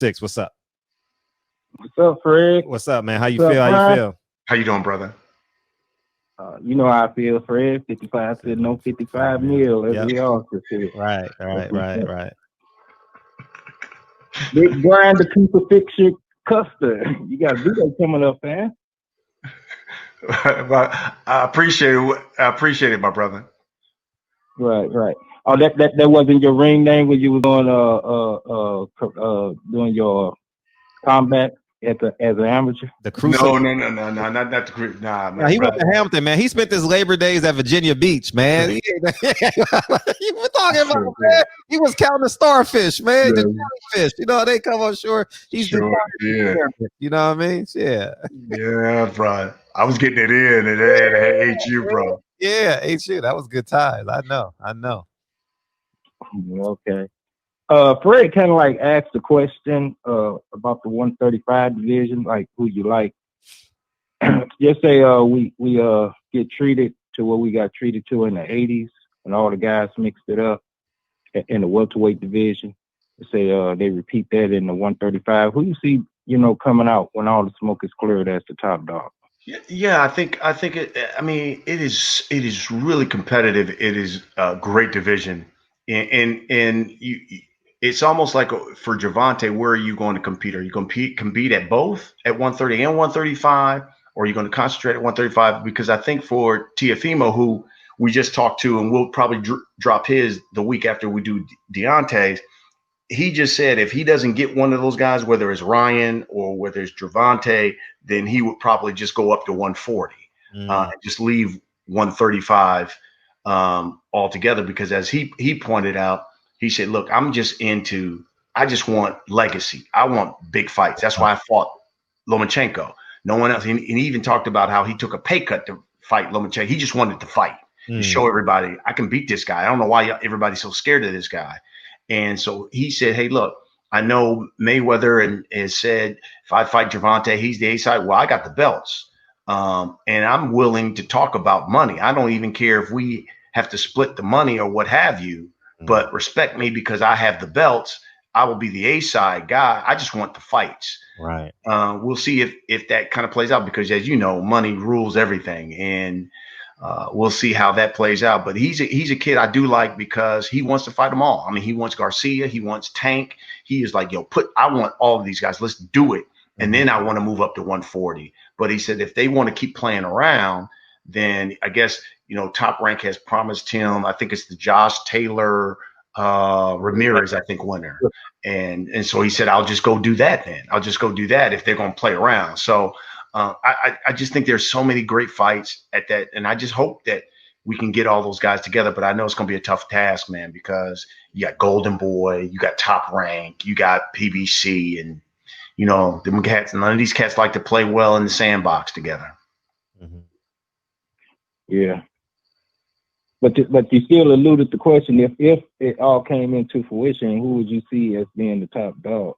6. What's up? What's up, Fred? What's up, man? How you What's feel? up, How you Brian? feel? How you doing, brother? You know how I feel, Fred. 55 said no 55 mil, as Yep. we all should feel. Right. Big Brian, the crucifixion Custer. You got V-Day coming up, man. Well, I appreciate it. I appreciate it, my brother. Right. Oh, that wasn't your ring name when you was doing your combat as an amateur. The crucifixion. No, not the group. Nah, Nah, he went to Hampton, man. He spent his Labor Days at Virginia Beach, man. You were talking about, man. He was counting the starfish, man. The jellyfish. You know, they come on shore. He's sure, yeah. You know what I mean? Yeah. Yeah, bro. I was getting it in at HU, bro. Yeah, HU. That was good times. I know. Okay. Fred kind of like asked the question about the 135 division, like who you like. Just say we get treated to what we got treated to in the 80s, and all the guys mixed it up in the welterweight division. Say they repeat that in the 135. Who you see, coming out when all the smoke is cleared as the top dog? Yeah, I think it. I mean, it is really competitive. It is a great division, and you. It's almost like for Gervonta, where are you going to compete? Are you going to compete at both at 130 and 135, or are you going to concentrate at 135? Because I think for Teofimo, who we just talked to, and we'll probably drop his the week after we do Deontay's, he just said if he doesn't get one of those guys, whether it's Ryan or whether it's Gervonta, then he would probably just go up to 140 and just leave 135 altogether. Because as he pointed out, he said, look, I just want legacy. I want big fights. That's why I fought Lomachenko. No one else. And he even talked about how he took a pay cut to fight Lomachenko. He just wanted to fight to show everybody, I can beat this guy. I don't know why everybody's so scared of this guy. And so he said, hey, look, I know Mayweather has said if I fight Gervonta, he's the A side. Well, I got the belts. And I'm willing to talk about money. I don't even care if we have to split the money or what have you. But respect me because I have the belts. I will be the A side guy. I just want the fights. Right. We'll see if that kind of plays out because, as you know, money rules everything, and we'll see how that plays out. But he's a kid I do like because he wants to fight them all. I mean, he wants Garcia, he wants Tank. He is like, I want all of these guys. Let's do it, and then I want to move up to 140. But he said if they want to keep playing around, then I guess. Top Rank has promised him, I think it's the Josh Taylor Ramirez, I think, winner. And so he said, I'll just go do that then. I'll just go do that if they're going to play around. So I just think there's so many great fights at that. And I just hope that we can get all those guys together. But I know it's going to be a tough task, man, because you got Golden Boy, you got Top Rank, you got PBC, and, them cats. None of these cats like to play well in the sandbox together. Mm-hmm. Yeah. But you still alluded to the question, if it all came into fruition, who would you see as being the top dog?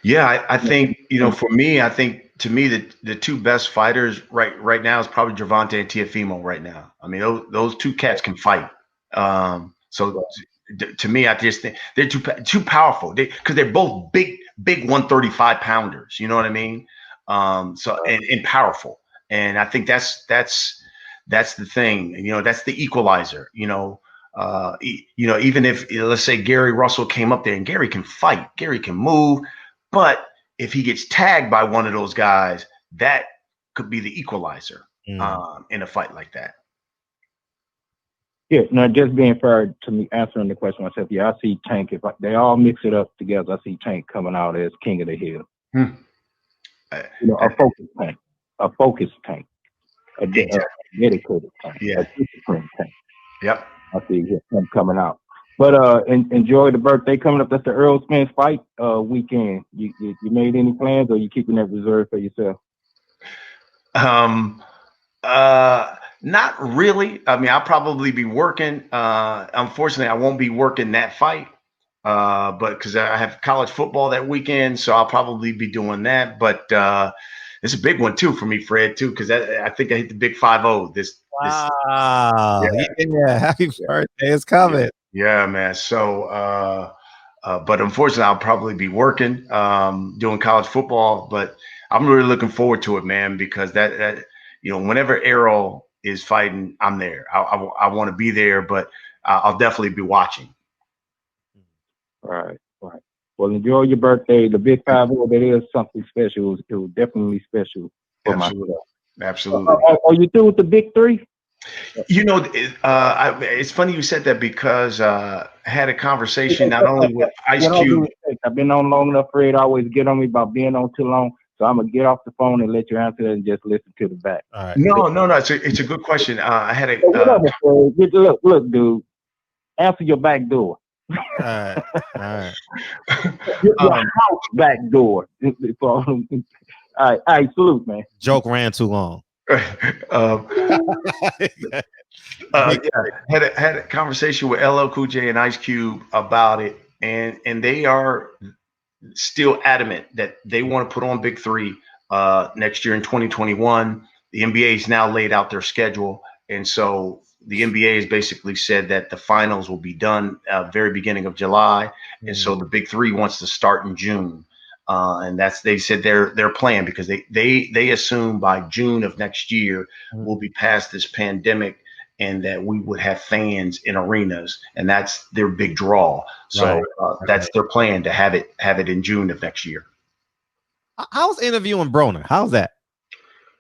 Yeah, I think, for me, I think to me the two best fighters right now is probably Gervonta and Teofimo right now. I mean, those two cats can fight. So to me, I just think they're too powerful because they're both big 135 pounders. You know what I mean? So and powerful. And I think that's the thing, that's the equalizer, even if, let's say Gary Russell came up there and Gary can fight, Gary can move, but if he gets tagged by one of those guys, that could be the equalizer in a fight like that. Yeah, no, just being fair to me, answering the question myself, yeah, I see Tank. If they all mix it up together, I see Tank coming out as king of the hill. A focused Tank. A dedicated tank. Yeah. A disciplined tank. Yep. I see him coming out. But enjoy the birthday coming up. That's the Errol Spence fight weekend. You made any plans, or you keeping that reserved for yourself? Not really. I mean, I'll probably be working. Unfortunately, I won't be working that fight. But because I have college football that weekend, so I'll probably be doing that. But it's a big one too for me, Fred, too, because I think I hit the big 5-0. Wow. Yeah. Happy birthday. It's coming. Yeah, man. So But unfortunately, I'll probably be working, doing college football. But I'm really looking forward to it, man, because that whenever Errol is fighting, I'm there. I want to be there, but I'll definitely be watching. Right. Well, enjoy your birthday. The Big 5-0, that is something special. It was definitely special for myself. Absolutely. Are you through with the Big 3? It's funny you said that because I had a conversation not only with Ice Cube. I've been on long enough for it. Always get on me about being on too long. So I'm gonna get off the phone and let you answer that and just listen to the back. All right. No. It's a good question. I had a look, dude. Answer your back door. All right. Your house back door. All right, salute, man. Joke ran too long. Had a conversation with LL Cool J and Ice Cube about it, and they are still adamant that they want to put on Big 3 next year in 2021. The NBA has now laid out their schedule, and so the NBA has basically said that the finals will be done very beginning of July, and so the Big 3 wants to start in June. And they said their plan, because they assume by June of next year we'll be past this pandemic and that we would have fans in arenas, and that's their big draw. So that's their plan, to have it in June of next year. How's interviewing Broner? How's that?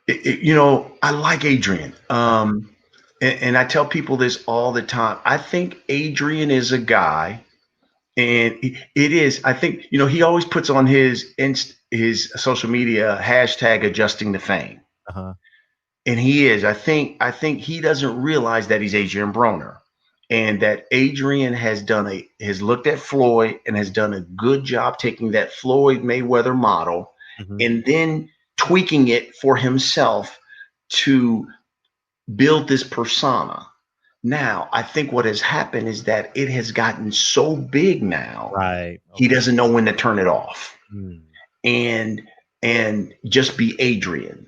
I like Adrian. And I tell people this all the time. I think Adrian is a guy. And it is, I think, he always puts on his social media hashtag adjusting to fame. And he is, I think he doesn't realize that he's Adrian Broner, and that Adrian has looked at Floyd and has done a good job taking that Floyd Mayweather model and then tweaking it for himself to build this persona. Now, I think what has happened is that it has gotten so big now, he doesn't know when to turn it off and just be Adrian.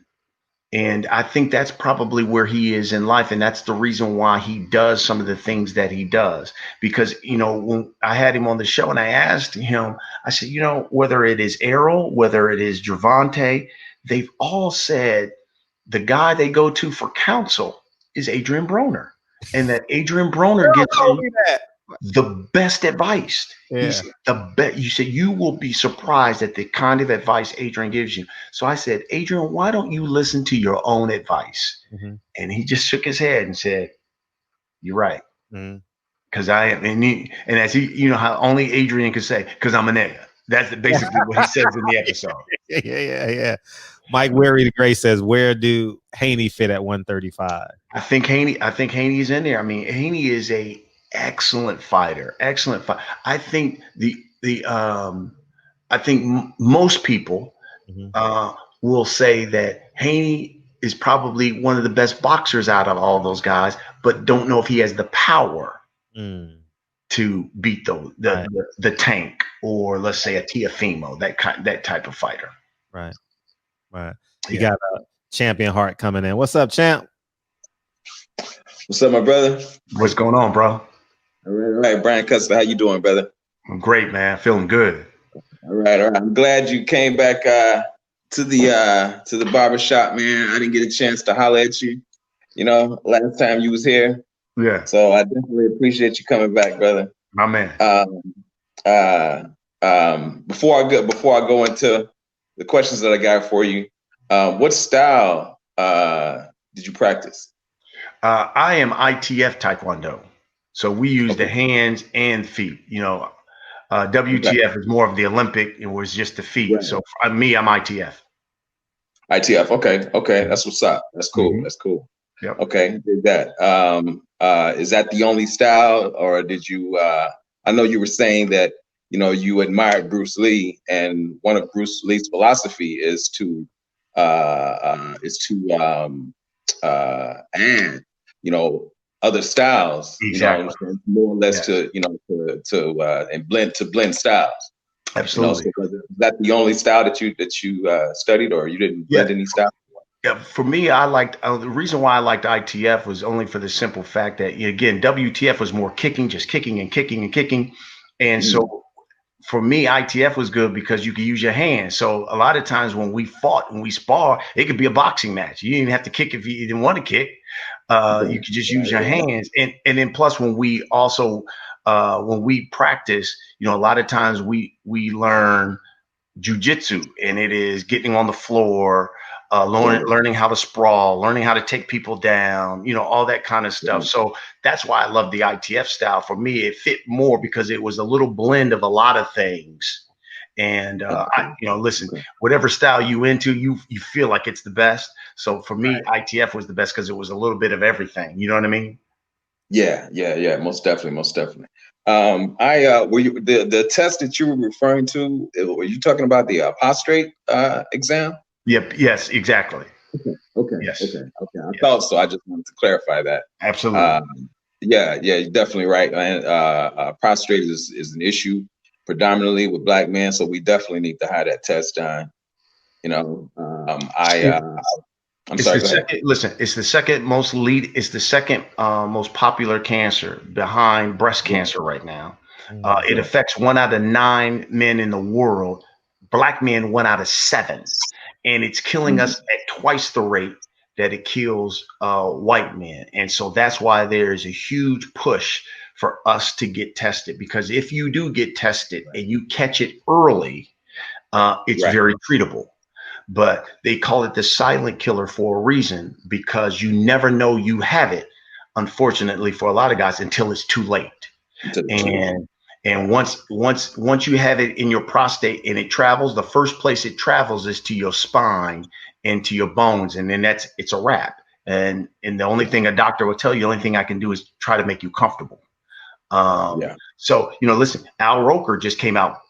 And I think that's probably where he is in life. And that's the reason why he does some of the things that he does. Because, when I had him on the show and I asked him, I said, whether it is Errol, whether it is Gervonta, they've all said the guy they go to for counsel is Adrian Broner. And that Adrian Broner gives him the best advice. He's the best. You said you will be surprised at the kind of advice Adrian gives you. So I said, Adrian, why don't you listen to your own advice? And he just shook his head and said, "You're right." Because I am, and as he, how only Adrian could say, "Because I'm a nigga." That's basically what he says in the episode. Yeah. Mike Weary the Great says, where do Haney fit at 135? I think Haney's in there. I mean, Haney is a excellent fighter. I think I think most people will say that Haney is probably one of the best boxers out of all those guys, but don't know if he has the power to beat the Tank, or let's say a Teofimo, that type of fighter. Right. You got a Champion Heart coming in. What's up, champ? What's up, my brother? What's going on, bro? All right, Brian Custer, how you doing, brother? I'm great, man. Feeling good. All right. I'm glad you came back to the barbershop, man. I didn't get a chance to holler at you, last time you was here. Yeah. So I definitely appreciate you coming back, brother. My man. Before I go into the questions that I got for you, what style did you practice? I am ITF Taekwondo. So we use the hands and feet. WTF is more of the Olympic. It was just the feet. Right. So I'm ITF. ITF. Okay. That's what's up. That's cool. That's cool. Yep. Okay. Did that. Is that the only style, or did you? I know you were saying that you admired Bruce Lee, and one of Bruce Lee's philosophy is to add other styles, exactly. More or less to blend styles. Absolutely. So is that the only style that you studied, or you didn't blend any style? Yeah, for me, I liked the reason why I liked ITF was only for the simple fact that again, WTF was more kicking, just kicking and kicking and kicking, and so for me, ITF was good because you could use your hands. So a lot of times when we spar, it could be a boxing match. You didn't even have to kick if you didn't want to kick. You could just use your hands. And then plus when we also when we practice, you know, a lot of times we learn jujitsu, and it is getting on the floor, learning how to sprawl, learning how to take people down, you know, all that kind of stuff. So that's why I love the ITF style. For me, it fit more because it was a little blend of a lot of things. And you know, listen, whatever style you into, you feel like it's the best. So for me, ITF was the best because it was a little bit of everything. You know what I mean? Yeah, most definitely, most definitely. Were you the test that you were referring to? Were you talking about the prostrate exam? Yep. Yes. Exactly. Okay. Yes. Okay. I thought so. I just wanted to clarify that. Absolutely. Yeah, you're definitely right. And prostrate is an issue predominantly with Black men, so we definitely need to have that test done. You know, I'm It's sorry. the second. Listen, it's the second most It's the second most popular cancer behind breast cancer right now. It affects 1 out of 9 men in the world. Black men 1 out of 7, and it's killing us at twice the rate that it kills white men. And so that's why there is a huge push for us to get tested, because if you do get tested and you catch it early, it's very treatable. But they call it the silent killer for a reason, because you never know you have it, unfortunately, for a lot of guys, until it's too late. And once you have it in your prostate and it travels, the first place it travels is to your spine and to your bones, and then it's a wrap. And the only thing a doctor will tell you, the only thing I can do is try to make you comfortable. So, you know, listen, Al Roker just came out,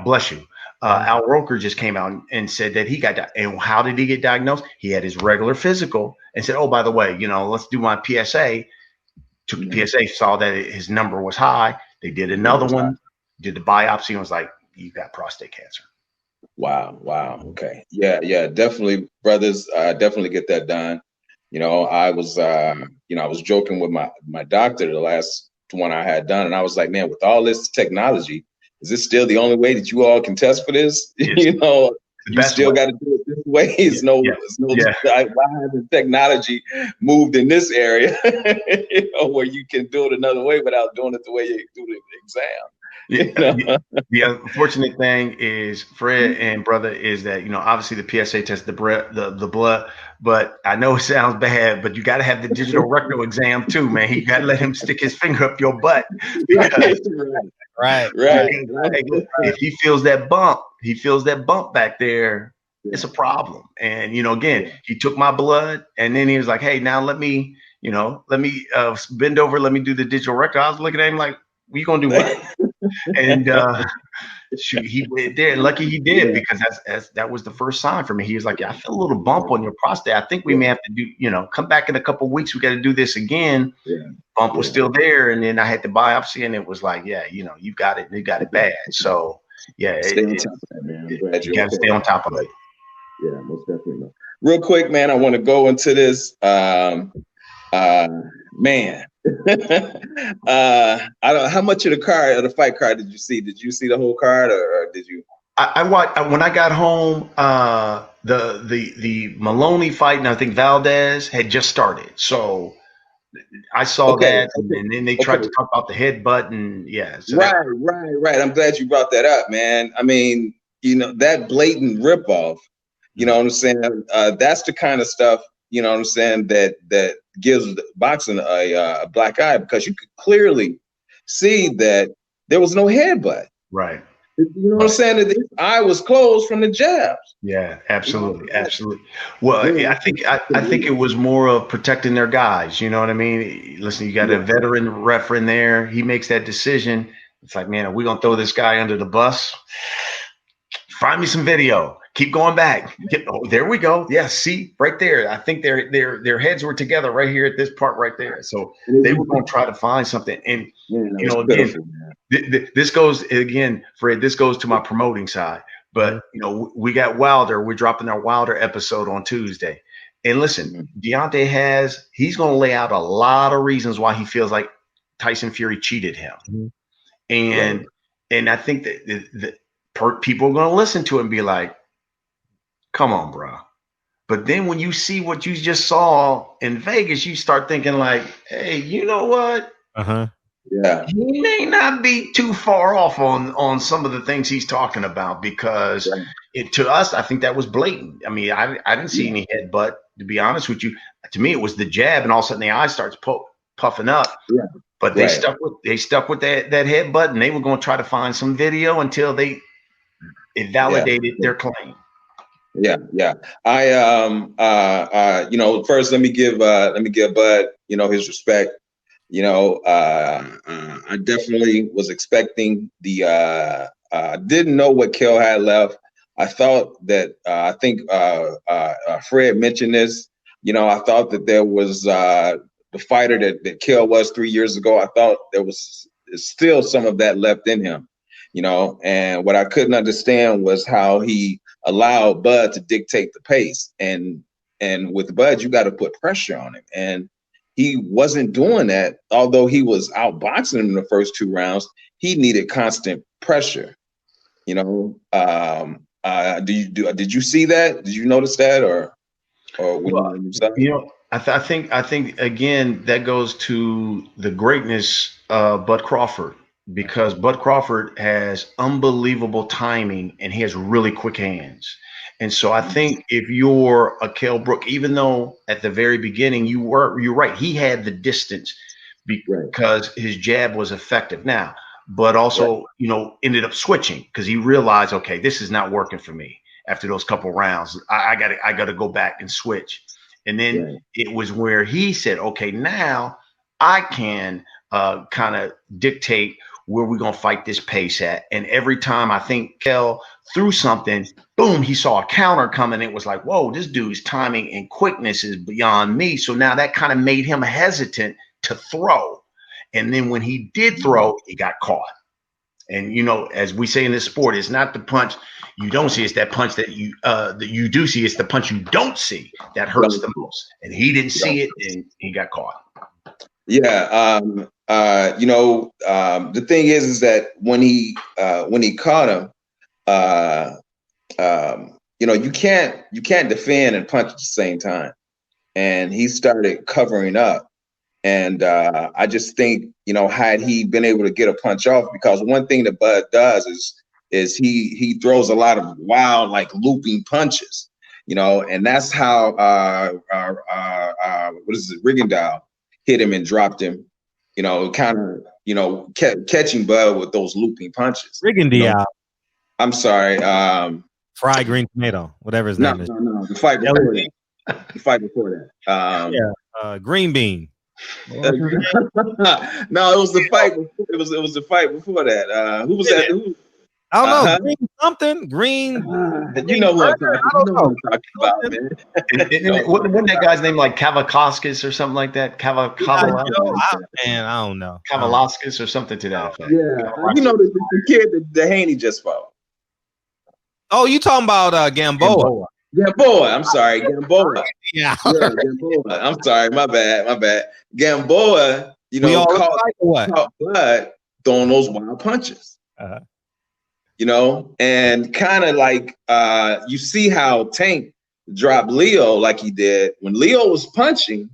bless you. Al Roker just came out and said that he got, and how did he get diagnosed? He had his regular physical and said, oh, by the way, you know, let's do my PSA. Took the PSA, saw that his number was high. They did another one, did the biopsy, and was like, you got prostate cancer. Wow. Okay. Yeah, definitely, brothers, definitely get that done. You know, I was joking with my doctor the last one I had done, and I was like, man, with all this technology, is this still the only way that you all can test for this? You know, you still got to do it this way. Why hasn't technology moved in this area? You know, where you can do it another way without doing it the way you do the exam. You know? The unfortunate thing is, Fred and brother, is that, you know, obviously the PSA test the blood, but I know it sounds bad, but you got to have the digital rectal exam too, man. You got to let him stick his finger up your butt, because right. If he feels that bump back there, it's a problem. And, you know, again, he took my blood, and then he was like, hey, now let me bend over, let me do the digital rectal. I was looking at him like, you gonna do what? And shoot, he went there, and lucky he did, because that was the first sign for me. He was like, yeah, I feel a little bump on your prostate. I think we may have to do, you know, come back in a couple of weeks. We got to do this again. Bump was still there, and then I had the biopsy, and it was like, yeah, you know, you got it bad. So yeah, stay on top of that, man. You got to stay on top of it. Yeah, most definitely. Real quick, man, I want to go into this. Man, I don't. How much of the fight card did you see? Did you see the whole card, or did you? I watched when I got home. The Maloney fight, and I think Valdez had just started, so I saw that, and then they tried to talk about the headbutt, and so right. I'm glad you brought that up, man. I mean, you know, that blatant ripoff. You know what I'm saying? That's the kind of stuff, you know what I'm saying, that gives boxing a black eye, because you could clearly see that there was no headbutt. Right. You know what I'm saying? That his eye was closed from the jabs. Yeah, absolutely, absolutely. Well, I think it was more of protecting their guys. You know what I mean? Listen, you got a veteran ref in there. He makes that decision. It's like, man, are we gonna throw this guy under the bus? Find me some video. Keep going back. There we go. Yeah, see right there. I think their heads were together right here at this part right there. So they were going to try to find something. And you know, again, this goes again, Fred. This goes to my promoting side. But you know, we got Wilder. We're dropping our Wilder episode on Tuesday. And listen, Deontay he's going to lay out a lot of reasons why he feels like Tyson Fury cheated him. And And I think that people are going to listen to it and be like, come on, bro. But then when you see what you just saw in Vegas, you start thinking like, hey, you know what? Yeah. He may not be too far off on some of the things he's talking about, because to us, I think that was blatant. I mean, I didn't see any headbutt, to be honest with you. To me, it was the jab, and all of a sudden the eye starts puffing up. Yeah. But they stuck with that headbutt, and they were going to try to find some video until it validated their claim. Yeah. I first let me give Bud, his respect. I definitely was expecting didn't know what Kell had left. I thought that I think Fred mentioned this. I thought that there was the fighter that Kell was 3 years ago. I thought there was still some of that left in him. And what I couldn't understand was how he allowed Bud to dictate the pace. And with Bud, you got to put pressure on him. And he wasn't doing that. Although he was outboxing him in the first 2 rounds, he needed constant pressure. Did you see that? Did you notice that, or I think again that goes to the greatness of Bud Crawford, because Bud Crawford has unbelievable timing and he has really quick hands. And so I think if you're a Kell Brook, even though at the very beginning you're right, he had the distance because his jab was effective. Now, but also, ended up switching because he realized, okay, this is not working for me after those couple rounds. I got to go back and switch. And then it was where he said, okay, now I can kind of dictate where we're going to fight this pace at. And every time I think Kell threw something, boom, he saw a counter coming. It was like, whoa, this dude's timing and quickness is beyond me. So now that kind of made him hesitant to throw. And then when he did throw, he got caught. And, as we say in this sport, it's not the punch you don't see, it's that punch that you do see. It's the punch you don't see that hurts the most. And he didn't see it, and he got caught. Yeah. The thing is that when he caught him, you can't defend and punch at the same time. And he started covering up. And I just think, had he been able to get a punch off, because one thing that Bud does is he throws a lot of wild, like looping punches, and that's how Rigondeaux hit him and dropped him, kind of, catching Bud with those looping punches. Rigondeaux. I'm sorry. Fried green tomato, whatever his name is. No, the fight before that. The fight before that. Green bean. No, it was the fight. It was the fight before that. Who was that? I don't know. Green something. Green. You know what I'm talking about, man. Wasn't that guy's name like Kavakakis or something like that? Man, I don't know. Kavalauskas or something to that effect. Yeah, the kid that Haney just fought. Oh, you talking about Gamboa? Gamboa. I'm sorry, Gamboa. Yeah, Gamboa. I'm sorry, my bad. Gamboa, caught Bud throwing those wild punches. And kind of like you see how Tank dropped Leo like he did when Leo was punching.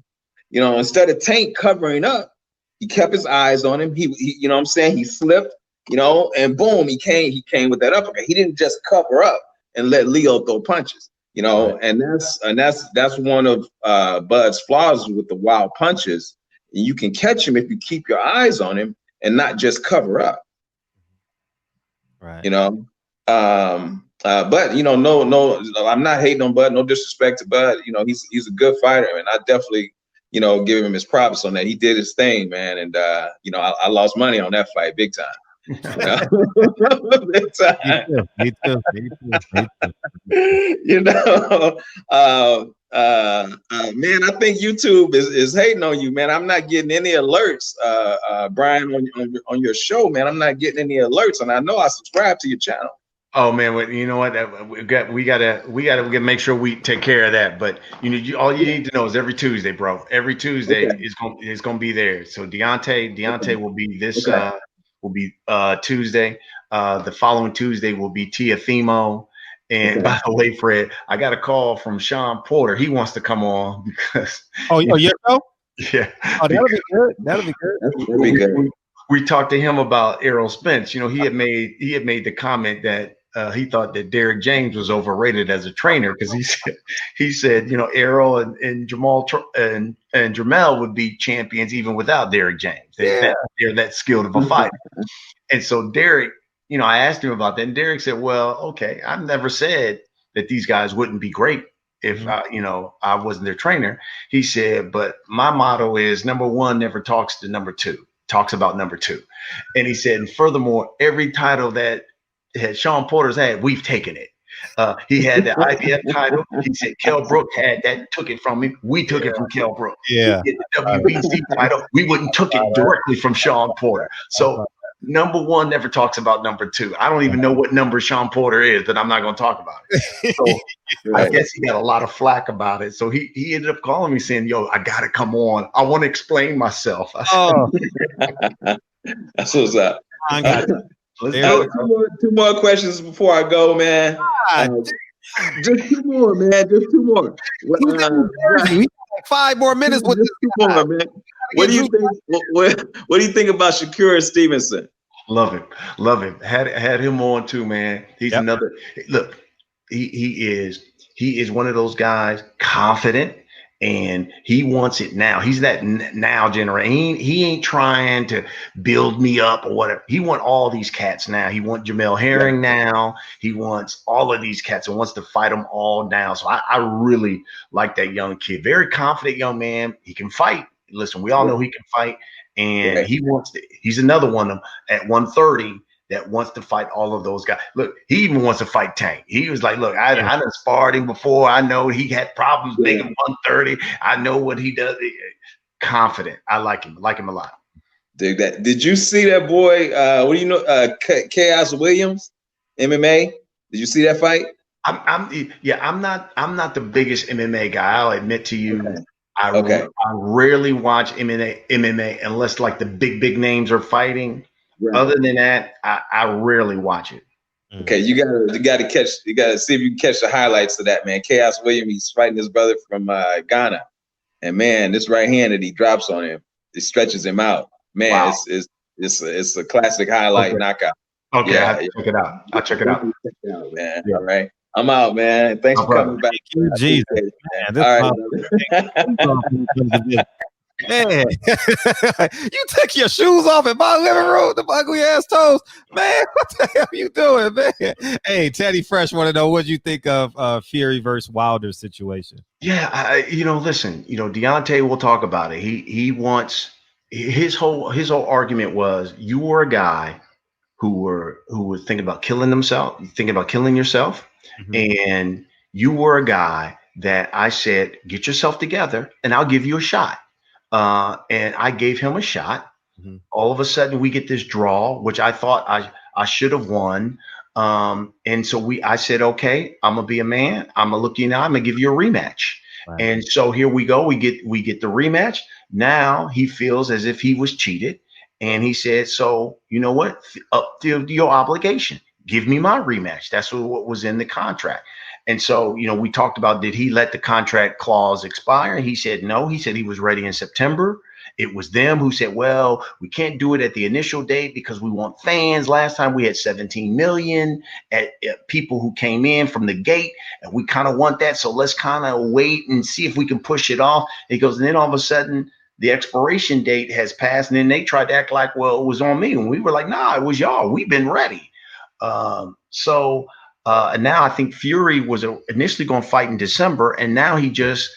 Instead of Tank covering up, he kept his eyes on him. He he slipped. And boom, he came with that uppercut. He didn't just cover up and let Leo throw punches. And that's one of Bud's flaws with the wild punches. You can catch him if you keep your eyes on him and not just cover up. Right. But no, I'm not hating on Bud. No disrespect to Bud. He's a good fighter, and I definitely, give him his props on that. He did his thing, man, and I lost money on that fight big time. Big time. Me too. Man, I think YouTube is hating on you, man. I'm not getting any alerts, Brian, on your show, man. I'm not getting any alerts, and I know I subscribe to your channel. Oh man, you know what? We gotta make sure we take care of that. But all you need to know is every Tuesday, bro. Every Tuesday is gonna be there. So Deontay will be this will be Tuesday. The following Tuesday will be Teofimo. And by the way, Fred, I got a call from Sean Porter. He wants to come on because yeah, bro. Yeah. Oh, that'll be good. That'll be good. That'll be good. We talked to him about Errol Spence. You know, he had made the comment that he thought that Derek James was overrated as a trainer because he said, you know, Errol and Jamel would be champions even without Derek James. They're that skilled of a fighter. And so Derek, you know, I asked him about that, and Derek said, "Well, okay, I've never said that these guys wouldn't be great if I wasn't their trainer." He said, "But my motto is number one never talks to number two, talks about number two." And he said, and furthermore, every title that Sean Porter's had, we've taken it. He had the IBF title. He said Kell Brook had that, took it from him. We took it from Kell Brook. Yeah. He had the WBC title. We wouldn't took it directly from Sean Porter. So number one never talks about number two. I don't even know what number Sean Porter is, but I'm not going to talk about it. So I guess he got a lot of flack about it. So he ended up calling me saying, "Yo, I got to come on. I want to explain myself." I said, That's what's up. I got it. Let's do it. Two more questions before I go, man. Just two more, man. Just two more. We got like 5 more minutes with this guy. Man. What do you think? What do you think about Shakur Stevenson? Love him. Had him on too, man. He's another. Look, he is one of those guys, confident, and he wants it now. He's that now generation. He ain't trying to build me up or whatever. He want all these cats now. He want Jamel Herring now. He wants all of these cats and wants to fight them all now. So I really like that young kid. Very confident young man. He can fight. Listen, we all know he can fight, and he wants to. He's another one of them at 130 that wants to fight all of those guys. Look, he even wants to fight Tank. He was like, "Look, I done sparred him before. I know he had problems making 130. I know what he does." Confident. I like him. Like him a lot. Dig that. Did you see that boy? What do you know? Chaos Williams, MMA. Did you see that fight? I'm not the biggest MMA guy. I'll admit to you. Okay. I rarely watch MMA unless like the big names are fighting. Right. Other than that, I rarely watch it. Okay, you gotta see if you can catch the highlights of that, man. Chaos Williams, he's fighting his brother from Ghana, and man, this right hand that he drops on him, it stretches him out. Man, wow. it's a classic highlight knockout. Okay, yeah, I'll check it out. Man. Yeah. All right. I'm out, man. Thanks for coming back. Jesus. Man, all right. Man, you took your shoes off in my living room, the ugly ass toes. Man, what the hell you doing, man? Hey, Teddy Fresh want to know what you think of Fury versus Wilder situation. Yeah, listen, Deontay will talk about it. He wants his whole argument was you were a guy who was thinking about killing himself, thinking about killing yourself. And you were a guy that I said, get yourself together and I'll give you a shot. And I gave him a shot. All of a sudden we get this draw, which I thought I should have won. And so I said, okay, I'm going to be a man. I'm going to look you now. I'm going to give you a rematch. Right. And so here we go. We get the rematch. Now he feels as if he was cheated. And he said, so you know what? Up to your obligation. Give me my rematch. That's what was in the contract. And so, we talked about, did he let the contract clause expire? He said, no. He said he was ready in September. It was them who said, well, we can't do it at the initial date because we want fans. Last time we had 17 million at people who came in from the gate, and we kind of want that. So let's kind of wait and see if we can push it off. He goes, and then all of a sudden the expiration date has passed. And then they tried to act like, well, it was on me. And we were like, nah, it was y'all. We've been ready. And now I think Fury was initially going to fight in December, and now he just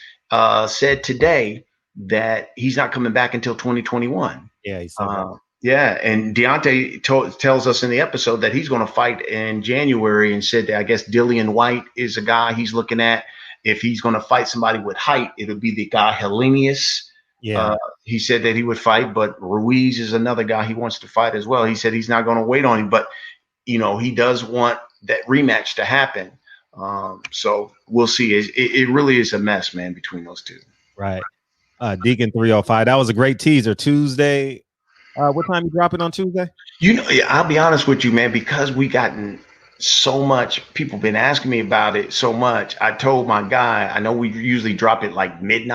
said today that he's not coming back until 2021. Yeah, he said that. Yeah, and Deontay tells us in the episode that he's going to fight in January, and said that I guess Dillian White is a guy he's looking at. If he's going to fight somebody with height, it'll be the guy Helenius. Yeah, he said that he would fight, but Ruiz is another guy he wants to fight as well. He said he's not going to wait on him, but he does want that rematch to happen. So we'll see. It really is a mess, man, between those two. Right. Deacon 305. That was a great teaser. Tuesday, What time you dropping on Tuesday? You know, I'll be honest with you, man, because we gotten so much, people been asking me about it so much. I told my guy, I know we usually drop it like midnight.